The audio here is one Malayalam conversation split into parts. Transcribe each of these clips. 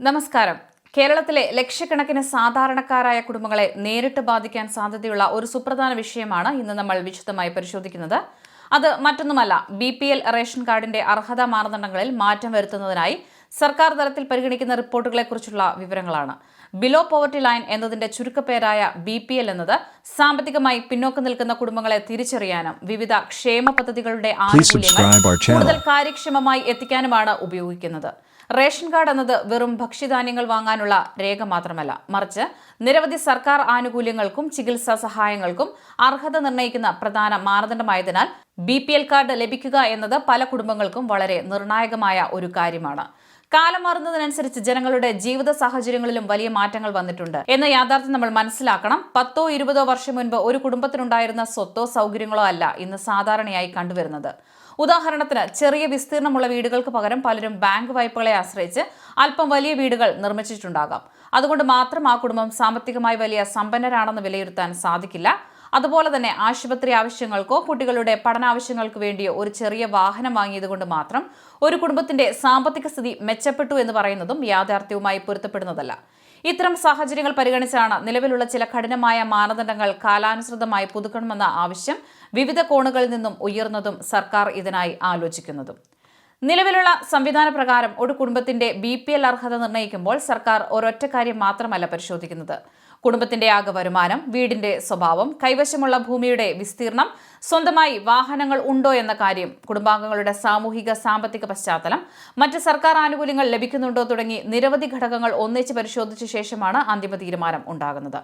നമസ്കാരം. കേരളത്തിലെ ലക്ഷക്കണക്കിന് സാധാരണക്കാരായ കുടുംബങ്ങളെ നേരിട്ട് ബാധിക്കാൻ സാധ്യതയുള്ള ഒരു സുപ്രധാന വിഷയമാണ് ഇന്ന് നമ്മൾ വിശദമായി പരിശോധിക്കുന്നത്. അത് മറ്റൊന്നുമല്ല, BPL റേഷൻ കാർഡിന്റെ അർഹതാ മാനദണ്ഡങ്ങളിൽ മാറ്റം വരുത്തുന്നതിനായി സർക്കാർ തലത്തിൽ പരിഗണിക്കുന്ന റിപ്പോർട്ടുകളെക്കുറിച്ചുള്ള വിവരങ്ങളാണ്. ബിലോ പോവർട്ടി ലൈൻ എന്നതിന്റെ ചുരുക്കപ്പേരായ BPL എന്നത് സാമ്പത്തികമായി പിന്നോക്കം നിൽക്കുന്ന കുടുംബങ്ങളെ തിരിച്ചറിയാനും വിവിധ ക്ഷേമ പദ്ധതികളുടെ ആനുകൂല്യങ്ങൾ കൂടുതൽ കാര്യക്ഷമമായി എത്തിക്കാനുമാണ് ഉപയോഗിക്കുന്നത്. റേഷൻ കാർഡ് എന്നത് വെറും ഭക്ഷ്യധാന്യങ്ങൾ വാങ്ങാനുള്ള രേഖ മാത്രമല്ല, മറിച്ച് നിരവധി സർക്കാർ ആനുകൂല്യങ്ങൾക്കും ചികിത്സാ സഹായങ്ങൾക്കും അർഹത നിർണ്ണയിക്കുന്ന പ്രധാന മാനദണ്ഡമായതിനാൽ BPL കാർഡ് ലഭിക്കുക എന്നത് പല കുടുംബങ്ങൾക്കും വളരെ നിർണായകമായ ഒരു കാര്യമാണ്. കാലം മാറുന്നതിനനുസരിച്ച് ജനങ്ങളുടെ ജീവിത സാഹചര്യങ്ങളിലും വലിയ മാറ്റങ്ങൾ വന്നിട്ടുണ്ട് എന്ന യാഥാർത്ഥ്യം നമ്മൾ മനസ്സിലാക്കണം. 10-20 വർഷം മുൻപ് ഒരു കുടുംബത്തിനുണ്ടായിരുന്ന സ്വത്തോ സൗകര്യങ്ങളോ അല്ല ഇന്ന് സാധാരണയായി കണ്ടുവരുന്നത്. ഉദാഹരണത്തിന്, ചെറിയ വിസ്തീർണമുള്ള വീടുകൾക്ക് പകരം പലരും ബാങ്ക് വായ്പകളെ ആശ്രയിച്ച് അല്പം വലിയ വീടുകൾ നിർമ്മിച്ചിട്ടുണ്ടാകാം. അതുകൊണ്ട് മാത്രം ആ കുടുംബം സാമ്പത്തികമായി വലിയ സമ്പന്നരാണെന്ന് വിലയിരുത്താൻ സാധിക്കില്ല. അതുപോലെ തന്നെ ആശുപത്രി ആവശ്യങ്ങൾക്കോ കുട്ടികളുടെ പഠനാവശ്യങ്ങൾക്ക് വേണ്ടിയോ ഒരു ചെറിയ വാഹനം വാങ്ങിയതുകൊണ്ട് മാത്രം ഒരു കുടുംബത്തിന്റെ സാമ്പത്തിക സ്ഥിതി മെച്ചപ്പെട്ടു എന്ന് പറയുന്നതും യാഥാർത്ഥ്യവുമായി പൊരുത്തപ്പെടുന്നതല്ല. ഇത്തരം സാഹചര്യങ്ങൾ പരിഗണിച്ചാണ് നിലവിലുള്ള ചില കഠിനമായ മാനദണ്ഡങ്ങൾ കാലാനുസൃതമായി പുതുക്കണമെന്ന ആവശ്യം വിവിധ കോണുകളിൽ നിന്നും ഉയർന്നതും സർക്കാർ ഇതിനായി ആലോചിക്കുന്നതും. നിലവിലുള്ള സംവിധാന പ്രകാരം ഒരു കുടുംബത്തിന്റെ BPL അർഹത നിർണ്ണയിക്കുമ്പോൾ സർക്കാർ ഒരൊറ്റ കാര്യം മാത്രമല്ല പരിശോധിക്കുന്നത്. കുടുംബത്തിന്റെ ആകെ വരുമാനം, വീടിന്റെ സ്വഭാവം, കൈവശമുള്ള ഭൂമിയുടെ വിസ്തീർണം, സ്വന്തമായി വാഹനങ്ങൾ ഉണ്ടോ എന്ന കാര്യം, കുടുംബാംഗങ്ങളുടെ സാമൂഹിക സാമ്പത്തിക പശ്ചാത്തലം, മറ്റ് സർക്കാർ ആനുകൂല്യങ്ങൾ ലഭിക്കുന്നുണ്ടോ തുടങ്ങി നിരവധി ഘടകങ്ങൾ ഒന്നിച്ച് പരിശോധിച്ച ശേഷമാണ് അന്തിമ തീരുമാനം ഉണ്ടാകുന്നത്.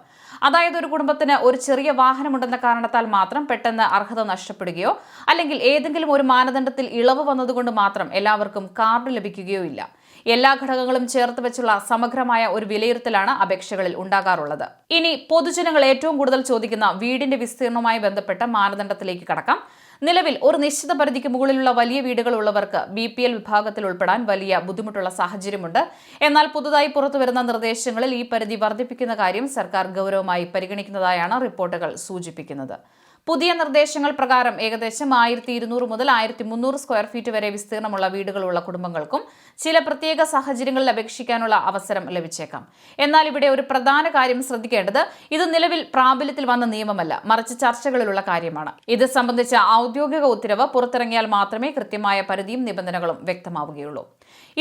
അതായത്, ഒരു കുടുംബത്തിന് ഒരു ചെറിയ വാഹനമുണ്ടെന്ന കാരണത്താൽ മാത്രം പെട്ടെന്ന് അർഹത നഷ്ടപ്പെടുകയോ അല്ലെങ്കിൽ ഏതെങ്കിലും ഒരു മാനദണ്ഡത്തിൽ ഇളവ് വന്നതുകൊണ്ട് മാത്രം എല്ലാവർക്കും കാർഡ് ലഭിക്കുകയോ ഇല്ല. എല്ലാ ഘടകങ്ങളും ചേർത്ത് വെച്ചുള്ള സമഗ്രമായ ഒരു വിലയിരുത്തലാണ് അപേക്ഷകളിൽ ഉണ്ടാകാറുള്ളത്. ഇനി പൊതുജനങ്ങൾ ഏറ്റവും കൂടുതൽ ചോദിക്കുന്ന വീടിന്റെ വിസ്തീർണവുമായി ബന്ധപ്പെട്ട മാനദണ്ഡത്തിലേക്ക് കടക്കാം. നിലവിൽ ഒരു നിശ്ചിത പരിധിക്ക് മുകളിലുള്ള വലിയ വീടുകൾ ഉള്ളവർക്ക് BPL വിഭാഗത്തിൽ ഉൾപ്പെടാൻ വലിയ ബുദ്ധിമുട്ടുള്ള സാഹചര്യമുണ്ട്. എന്നാൽ പുതുതായി പുറത്തുവരുന്ന നിർദ്ദേശങ്ങളിൽ ഈ പരിധി വർദ്ധിപ്പിക്കുന്ന കാര്യം സർക്കാർ ഗൗരവമായി പരിഗണിക്കുന്നതായാണ് റിപ്പോർട്ടുകൾ സൂചിപ്പിക്കുന്നത്. പുതിയ നിർദ്ദേശങ്ങൾ പ്രകാരം ഏകദേശം 1200 മുതൽ 1300 സ്ക്വയർ ഫീറ്റ് വരെ വിസ്തീർണമുള്ള വീടുകളുള്ള കുടുംബങ്ങൾക്കും ചില പ്രത്യേക സാഹചര്യങ്ങളിൽ അപേക്ഷിക്കാനുള്ള അവസരം ലഭിച്ചേക്കാം. എന്നാൽ ഇവിടെ ഒരു പ്രധാന കാര്യം ശ്രദ്ധിക്കേണ്ടത്, ഇത് നിലവിൽ പ്രാബല്യത്തിൽ വന്ന നിയമമല്ല, മറിച്ച് ചർച്ചകളിലുള്ള കാര്യമാണ്. ഇത് സംബന്ധിച്ച ഔദ്യോഗിക ഉത്തരവ് പുറത്തിറങ്ങിയാൽ മാത്രമേ കൃത്യമായ പരിധിയും നിബന്ധനകളും വ്യക്തമാവുകയുള്ളൂ.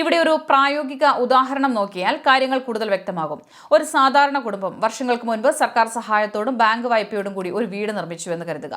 ഇവിടെ ഒരു പ്രായോഗിക ഉദാഹരണം നോക്കിയാൽ കാര്യങ്ങൾ കൂടുതൽ വ്യക്തമാകും. ഒരു സാധാരണ കുടുംബം വർഷങ്ങൾക്ക് മുൻപ് സർക്കാർ സഹായത്തോടും ബാങ്ക് വായ്പയോടും കൂടി ഒരു വീട് നിർമ്മിച്ചു എന്ന് കരുതുക.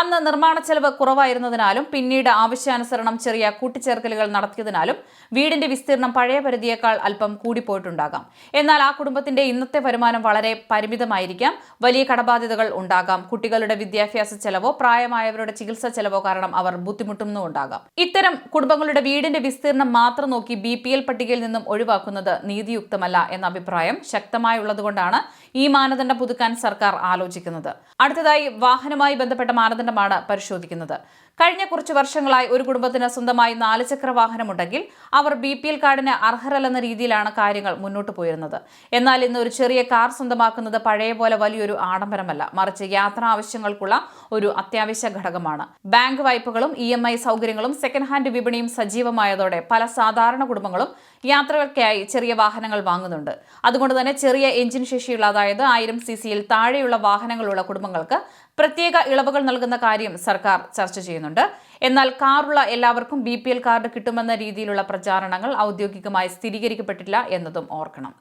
അന്ന് നിർമ്മാണ ചെലവ് കുറവായിരുന്നതിനാലും പിന്നീട് ആവശ്യാനുസരണം ചെറിയ കൂട്ടിച്ചേർക്കലുകൾ നടത്തിയതിനാലും വീടിന്റെ വിസ്തീർണം പഴയ പരിധിയേക്കാൾ അല്പം കൂടിപ്പോയിട്ടുണ്ടാകാം. എന്നാൽ ആ കുടുംബത്തിന്റെ ഇന്നത്തെ വരുമാനം വളരെ പരിമിതമായിരിക്കാം. വലിയ കടബാധ്യതകൾ ഉണ്ടാകാം. കുട്ടികളുടെ വിദ്യാഭ്യാസ ചെലവോ പ്രായമായവരുടെ ചികിത്സാ ചെലവോ കാരണം അവർ ബുദ്ധിമുട്ടുന്നുണ്ടാകാം. ഇത്തരം കുടുംബങ്ങളുടെ വീടിന്റെ വിസ്തീർണം മാത്രം നോക്കി BPL പട്ടികയിൽ നിന്നും ഒഴിവാക്കുന്നത് നീതിയുക്തമല്ല എന്ന അഭിപ്രായം ശക്തമായുള്ളതുകൊണ്ടാണ് ഈ മാനദണ്ഡം പുതുക്കാൻ സർക്കാർ ആലോചിക്കുന്നത്. അടുത്തതായി വാഹനവുമായി ബന്ധപ്പെട്ട മാനദണ്ഡമാണ് പരിശോധിക്കുന്നത്. കഴിഞ്ഞ കുറച്ച് വർഷങ്ങളായി ഒരു കുടുംബത്തിന് സ്വന്തമായി 4 ചക്ര വാഹനമുണ്ടെങ്കിൽ അവർ BPL കാർഡിന് അർഹരല്ലെന്ന രീതിയിലാണ് കാര്യങ്ങൾ മുന്നോട്ട് പോയിരുന്നത്. എന്നാൽ ഇന്ന് ഒരു ചെറിയ കാർ സ്വന്തമാക്കുന്നത് പഴയ പോലെ വലിയൊരു ആഡംബരമല്ല, മറിച്ച് യാത്രാ ആവശ്യങ്ങൾക്കുള്ള ഒരു അത്യാവശ്യ ഘടകമാണ്. ബാങ്ക് വായ്പകളും EMI സൗകര്യങ്ങളും സെക്കൻഡ് ഹാൻഡ് വിപണിയും സജീവമായതോടെ പല സാധാരണ കുടുംബങ്ങളും യാത്രകൾക്കായി ചെറിയ വാഹനങ്ങൾ വാങ്ങുന്നുണ്ട്. അതുകൊണ്ട് തന്നെ ചെറിയ എഞ്ചിൻ ശേഷിയുള്ള, അതായത് 1000 cc താഴെയുള്ള വാഹനങ്ങളുള്ള കുടുംബങ്ങൾക്ക് പ്രത്യേക ഇളവുകൾ നൽകുന്ന കാര്യം സർക്കാർ ചർച്ച ചെയ്യുന്നുണ്ട്. എന്നാൽ കാറുള്ള എല്ലാവർക്കും BPL കാർഡ് കിട്ടുമെന്ന രീതിയിലുള്ള പ്രചാരണങ്ങൾ ഔദ്യോഗികമായി സ്ഥിരീകരിക്കപ്പെട്ടിട്ടില്ല എന്നതും ഓർക്കണം.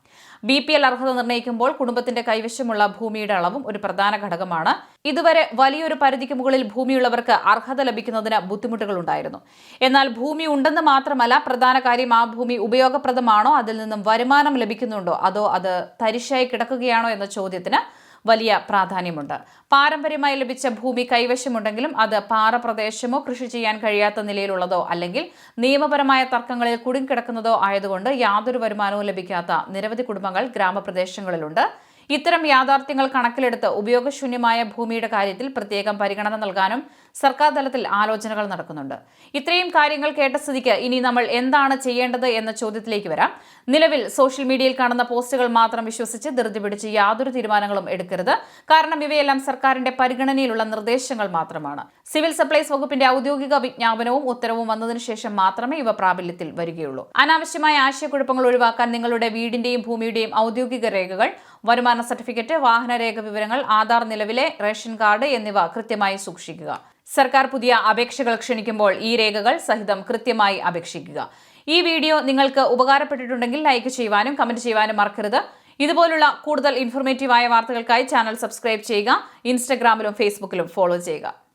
BPL അർഹത നിർണ്ണയിക്കുമ്പോൾ കുടുംബത്തിന്റെ കൈവശമുള്ള ഭൂമിയുടെ അളവും ഒരു പ്രധാന ഘടകമാണ്. ഇതുവരെ വലിയൊരു പരിധിക്ക് മുകളിൽ ഭൂമിയുള്ളവർക്ക് അർഹത ലഭിക്കുന്നതിന് ബുദ്ധിമുട്ടുകൾ ഉണ്ടായിരുന്നു. എന്നാൽ ഭൂമി ഉണ്ടെന്ന് മാത്രമല്ല, പ്രധാന കാര്യം ആ ഭൂമി ഉപയോഗപ്രദമാണോ, അതിൽ നിന്നും വരുമാനം ലഭിക്കുന്നുണ്ടോ, അതോ അത് തരിശായി കിടക്കുകയാണോ എന്ന ചോദ്യത്തിന് വലിയ പ്രാധാന്യമുണ്ട്. പാരമ്പര്യമായി ലഭിച്ച ഭൂമി കൈവശമുണ്ടെങ്കിലും അത് പാറപ്രദേശമോ കൃഷി ചെയ്യാൻ കഴിയാത്ത നിലയിലുള്ളതോ അല്ലെങ്കിൽ നിയമപരമായ തർക്കങ്ങളിൽ കുടുങ്ങിക്കിടക്കുന്നതോ ആയതുകൊണ്ട് യാതൊരു വരുമാനവും ലഭിക്കാത്ത നിരവധി കുടുംബങ്ങൾ ഗ്രാമപ്രദേശങ്ങളിലുണ്ട്. ഇത്തരം യാഥാർത്ഥ്യങ്ങൾ കണക്കിലെടുത്ത് ഉപയോഗശൂന്യമായ ഭൂമിയുടെ കാര്യത്തിൽ പ്രത്യേകം പരിഗണന നൽകാനും സർക്കാർ തലത്തിൽ ആലോചനകൾ നടക്കുന്നുണ്ട്. ഇത്രയും കാര്യങ്ങൾ കേട്ട സ്ഥിതിക്ക് ഇനി നമ്മൾ എന്താണ് ചെയ്യേണ്ടത് എന്ന ചോദ്യത്തിലേക്ക് വരാം. നിലവിൽ സോഷ്യൽ മീഡിയയിൽ കാണുന്ന പോസ്റ്റുകൾ മാത്രം വിശ്വസിച്ച് ധൃതി പിടിച്ച് യാതൊരു തീരുമാനങ്ങളും എടുക്കരുത്. കാരണം ഇവയെല്ലാം സർക്കാരിന്റെ പരിഗണനയിലുള്ള നിർദ്ദേശങ്ങൾ മാത്രമാണ്. സിവിൽ സപ്ലൈസ് വകുപ്പിന്റെ ഔദ്യോഗിക വിജ്ഞാപനവും ഉത്തരവും വന്നതിനു ശേഷം മാത്രമേ ഇവ പ്രാബല്യത്തിൽ വരികയുള്ളൂ. അനാവശ്യമായ ആശയക്കുഴപ്പങ്ങൾ ഒഴിവാക്കാൻ നിങ്ങളുടെ വീടിന്റെയും ഭൂമിയുടെയും ഔദ്യോഗിക രേഖകൾ, വരുമാന സർട്ടിഫിക്കറ്റ്, വാഹനരേഖ വിവരങ്ങൾ, ആധാർ, നിലവിലെ റേഷൻ കാർഡ് എന്നിവ കൃത്യമായി സൂക്ഷിക്കുക. സർക്കാർ പുതിയ അപേക്ഷകൾ ക്ഷണിക്കുമ്പോൾ ഈ രേഖകൾ സഹിതം കൃത്യമായി അപേക്ഷിക്കുക. ഈ വീഡിയോ നിങ്ങൾക്ക് ഉപകാരപ്പെട്ടിട്ടുണ്ടെങ്കിൽ ലൈക്ക് ചെയ്യുവാനും കമന്റ് ചെയ്യുവാനും മറക്കരുത്. ഇതുപോലുള്ള കൂടുതൽ ഇൻഫോർമേറ്റീവായ വാർത്തകൾക്കായി ചാനൽ സബ്സ്ക്രൈബ് ചെയ്യുക. ഇൻസ്റ്റഗ്രാമിലും ഫേസ്ബുക്കിലും ഫോളോ ചെയ്യുക.